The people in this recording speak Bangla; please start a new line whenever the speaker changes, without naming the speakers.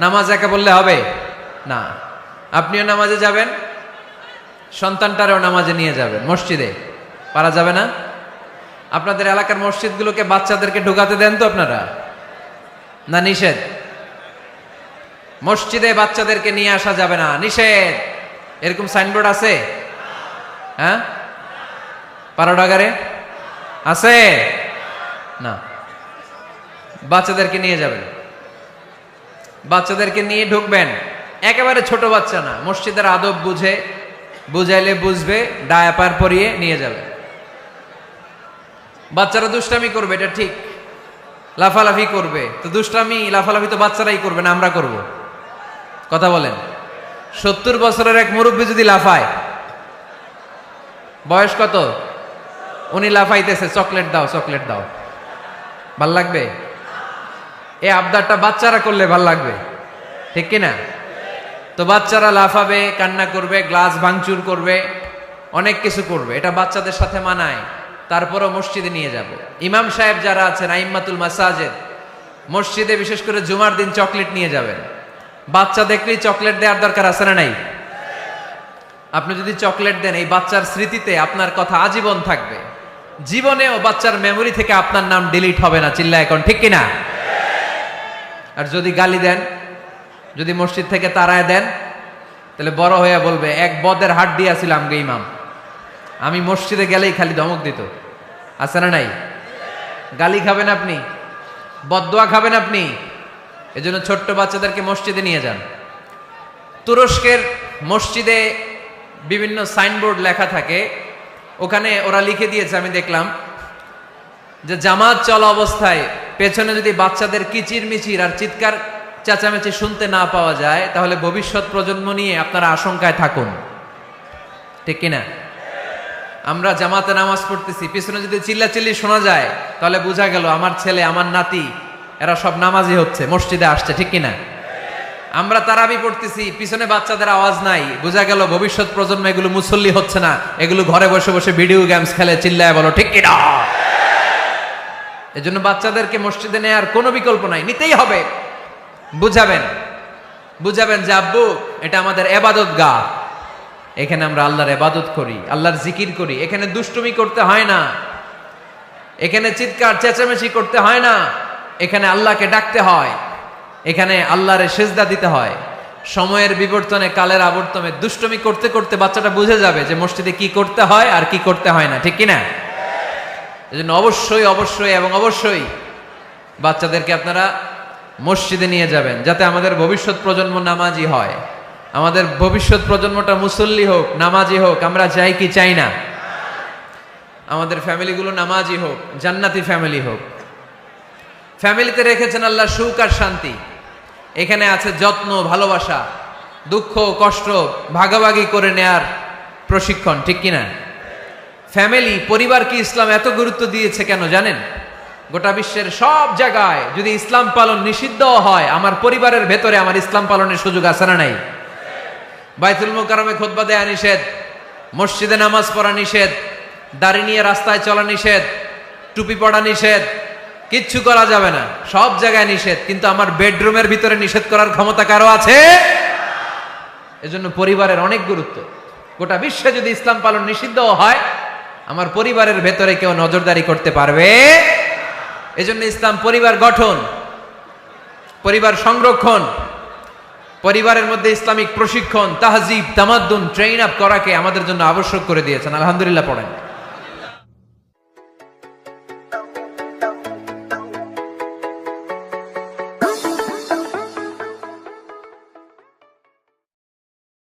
নামাজ একা বললে হবে না। আপনিও নামাজে যাবেন, সন্তানটারেও নামাজে নিয়ে যাবেন, মসজিদে পারা যাবে না? আপনাদের এলাকার মসজিদগুলোকে বাচ্চাদেরকে ঢুকাতে দেন তো আপনারা, না নিষেধ? মসজিদে বাচ্চাদেরকে নিয়ে আসা যাবে না, নিষেধ, এরকম সাইনবোর্ড আছে? হ্যাঁ, পারোডাগারে আছে না? বাচ্চাদেরকে নিয়ে যাবেন, বাচ্চাদেরকে নিয়ে ঢুকবেন, একেবারে ছোট বাচ্চা না, মসজিদের আদব বুঝে, বুঝাইলে বুঝবে, ডায়াপার পরিয়ে নিয়ে যাবে। বাচ্চারা দুষ্টামি করবে, এটা ঠিক, লাফালাফি করবে, তো দুষ্টামি লাফালাফি তো বাচ্চারাই করবে না, আমরা করব? কথা বলেন। 70 বছরের এক মুরব্বী যদি লাফায়, বয়স কত, উনি লাফাইতেছে, চকলেট দাও চকলেট দাও, ভাল লাগবে? এই আবদারটা বাচ্চারা করলে ভাল লাগবে, ঠিক কিনা? তো বাচ্চারা লাফাবে, কান্না করবে, গ্লাস ভাঙচুর করবে, অনেক কিছু করবে, এটা বাচ্চাদের সাথে মানায়। তারপরও মসজিদে নিয়ে যাব। ইমাম সাহেব যারা আছেন, আইম্মাতুল মাসাজিদ, মসজিদে বিশেষ করে জুমার দিন চকলেট নিয়ে যাবেন। বাচ্চা দেখলেই চকলেট দেওয়ার দরকার আছে না নাই? আপনি যদি চকলেট দেন, এই বাচ্চার স্মৃতিতে আপনার কথা আজীবন থাকবে, জীবনেও বাচ্চার মেমোরি থেকে আপনার নাম ডিলিট হবে না। চিল্লা এখন, ঠিক কিনা? আর যদি গালি দেন, যদি মসজিদ থেকে তাড়ায় দেন, তাহলে বড় হয়ে বলবে, এক বদের হাট দিয়েছিল আমগে ইমাম, আমি মসজিদে গেলেই খালি ধমক দিত। আছে না নাই? গালি খাবেন আপনি, বদদোয়া খাবেন আপনি। এজন্য ছোট্ট বাচ্চাদেরকে মসজিদে নিয়ে যান। তুরস্কের মসজিদে বিভিন্ন সাইনবোর্ড লেখা থাকে, ওখানে ওরা লিখে দিয়েছে, আমি দেখলাম, যে জামাত চলা অবস্থায় পেছনে যদি বাচ্চাদের কিচির মিচির আর চিৎকার চেঁচামেচি শুনতে না পাওয়া যায়, তাহলে ভবিষ্যৎ প্রজন্ম নিয়ে আপনারা আশঙ্কায় থাকুন, ঠিক কিনা? আমরা জামাতে নামাজ পড়তেছি, পিছনে যদি চিল্লাচিল্লি শোনা যায়, তাহলে বোঝা গেল আমার ছেলে, আমার নাতি, এরা সব নামাজি হচ্ছে, মসজিদে আসছে, ঠিক কিনা? আমরা তারাবি পড়তেছি, পিছনে বাচ্চাদের আওয়াজ নাই, বোঝা গেল ভবিষ্যৎ প্রজন্ম এগুলো মুসল্লি হচ্ছে না, এগুলো ঘরে বসে বসে ভিডিও গেমস খেলে, চিল্লায় বলো ঠিক কিনা? এজন্য বাচ্চাদেরকে মসজিদে নেওয়ার কোনো বিকল্প নাই, নিতেই হবে। বুঝাবেন, বুঝাবেন যে আব্বু, এটা আমাদের ইবাদত গাহ, এখানে আমরা আল্লাহর ইবাদত করি, আল্লাহর জিকির করি, এখানে দুষ্টুমি করতে হয় না, এখানে চিৎকার চেঁচামেচি করতে হয় না, এখানে আল্লাহকে ডাকতে হয়, এখানে আল্লাহরে সেজদা দিতে হয়। সময়ের বিবর্তনে, কালের আবর্তনে দুষ্টুমি করতে করতে বাচ্চাটা বুঝে যাবে যে মসজিদে কি করতে হয় আর কি করতে হয় না, ঠিক কিনা? এজন্য অবশ্যই অবশ্যই এবং অবশ্যই বাচ্চাদেরকে আপনারা মসজিদে নিয়ে যাবেন, যাতে আমাদের ভবিষ্যৎ প্রজন্ম নামাজি হয়, আমাদের ভবিষ্যৎ প্রজন্মটা মুসল্লি হোক, নামাজি হোক। আমরা চাই কি চাই না? আমাদের ফ্যামিলিগুলো নামাজি হোক, জান্নাতি ফ্যামিলি হোক। ফ্যামিলিতে রেখেছেন আল্লাহ সুখ আর শান্তি, এখানে আছে যত্ন, ভালোবাসা, দুঃখ কষ্ট ভাগাভাগি করে নেয়ার প্রশিক্ষণ, ঠিক কিনা? ফ্যামিলি, পরিবারকে ইসলাম এত গুরুত্ব দিয়েছে কেন জানেন? গোটা বিশ্বের সব জায়গায় যদি ইসলাম পালন নিষিদ্ধ হয়, আমার পরিবারের ভেতরে আমার ইসলাম পালনের সুযোগ আছে না নাই? বাইতুল মুকাররমে খুতবা দেয়া নিষেধ, মসজিদে নামাজ পড়া নিষেধ, দাড়ি নিয়ে রাস্তায় চলা নিষেধ, টুপি পড়া নিষেধ, কিচ্ছু করা যাবে না, সব জায়গায় নিষেধ। কিন্তু আমার বেডরুমের ভিতরে নিষেধ করার ক্ষমতা কারো আছে? এজন্য পরিবারের অনেক গুরুত্ব। গোটা বিশ্বে যদি ইসলাম পালন নিষিদ্ধ হয়, আমার পরিবারের ভেতরে কেউ নজরদারি করতে পারবে? এজন্য ইসলাম পরিবার গঠন, পরিবার সংরক্ষণ, পরিবারের মধ্যে ইসলামিক প্রশিক্ষণ, তাহজিব, তামাদ্দুন, ট্রেইন আপ করাকে আমাদের জন্য আবশ্যক করে দিয়েছেন। আলহামদুলিল্লাহ পড়েন।